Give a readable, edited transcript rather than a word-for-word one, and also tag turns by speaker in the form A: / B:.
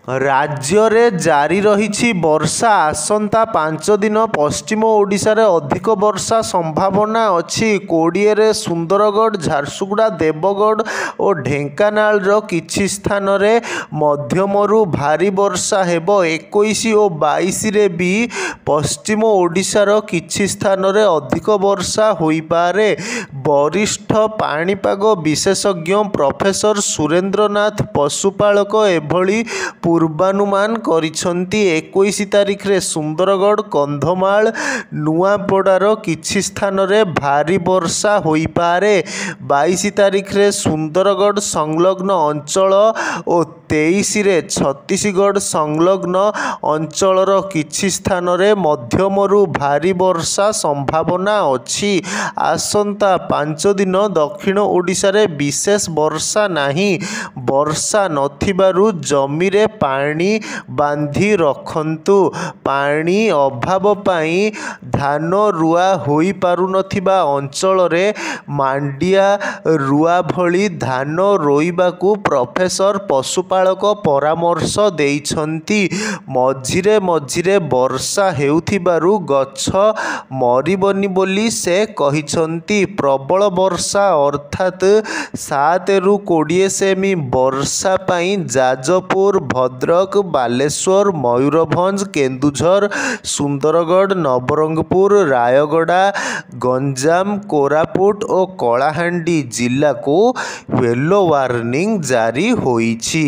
A: ରାଜ୍ୟରେ ଜାରି ରହିଛି ବର୍ଷା। ଆସନ୍ତା 5 ଦିନ ପଶ୍ଚିମ ଓଡ଼ିଶାରେ ଅଧିକ ବର୍ଷା ସମ୍ଭାବନା ଅଛି। 20ରେ ସୁନ୍ଦରଗଡ଼, ଝାରସୁଗୁଡ଼ା, ଦେବଗଡ଼ ଓ ଢେଙ୍କାନାଳର କିଛି ସ୍ଥାନରେ ମଧ୍ୟମରୁ ଭାରୀ ବର୍ଷା ହେବ। 21 ଓ 22ରେ ବି ପଶ୍ଚିମ ଓଡ଼ିଶାର କିଛି ସ୍ଥାନରେ ଅଧିକ ବର୍ଷା ହୋଇପାରେ। ବରିଷ୍ଠ ପାଣିପାଗ ବିଶେଷଜ୍ଞ ପ୍ରଫେସର ସୁରେନ୍ଦ୍ରନାଥ ପଶୁପାଳକ ଏଭଳି ପୂର୍ବାନୁମାନ କରିଛନ୍ତି। 21 ତାରିଖରେ ସୁନ୍ଦରଗଡ଼, କନ୍ଧମାଳ, ନୂଆପଡ଼ାର କିଛି ସ୍ଥାନରେ ଭାରୀ ବର୍ଷା ହୋଇପାରେ। 22 ତାରିଖରେ ସୁନ୍ଦରଗଡ଼ ସଂଲଗ୍ନ ଅଞ୍ଚଳ ଓ 23ରେ ଛତିଶଗଡ଼ ସଂଲଗ୍ନ ଅଞ୍ଚଳର କିଛି ସ୍ଥାନରେ ମଧ୍ୟମରୁ ଭାରୀ ବର୍ଷା ସମ୍ଭାବନା ଅଛି। ଆସନ୍ତା 5 ଦିନ ଦକ୍ଷିଣ ଓଡ଼ିଶାରେ ବିଶେଷ ବର୍ଷା ନାହିଁ। ବର୍ଷା ନଥିବାରୁ ଜମିରେ ପାଣି ବାନ୍ଧି ରଖନ୍ତୁ। ପାଣି ଅଭାବ ପାଇଁ ଧାନ ରୁଆ ହୋଇପାରୁନଥିବା ଅଞ୍ଚଳରେ ମାଣ୍ଡିଆ ରୁଆ ଭଳି ଧାନ ରୋଇବାକୁ ପ୍ରଫେସର ପଶୁପାଳକ ପରାମର୍ଶ ଦେଇଛନ୍ତି। ମଝିରେ ମଝିରେ ବର୍ଷା ହେଉଥିବାରୁ ଗଛ ମରିବନି ବୋଲି ସେ କହିଛନ୍ତି। ପ୍ରବଳ ବର୍ଷା ଅର୍ଥାତ୍ 7ରୁ 20 ସେମି ବର୍ଷା ପାଇଁ ଯାଜପୁର, ଭଦ୍ରକ, ବାଲେଶ୍ୱର, ମୟୂରଭଞ୍ଜ, କେନ୍ଦୁଝର, ସୁନ୍ଦରଗଡ଼, ନବରଙ୍ଗପୁର, ରାୟଗଡ଼ା, ଗଞ୍ଜାମ, କୋରାପୁଟ ଓ କଳାହାଣ୍ଡି ଜିଲ୍ଲାକୁ ୟେଲୋ ୱାର୍ଣ୍ଣିଂ ଜାରି ହୋଇଛି।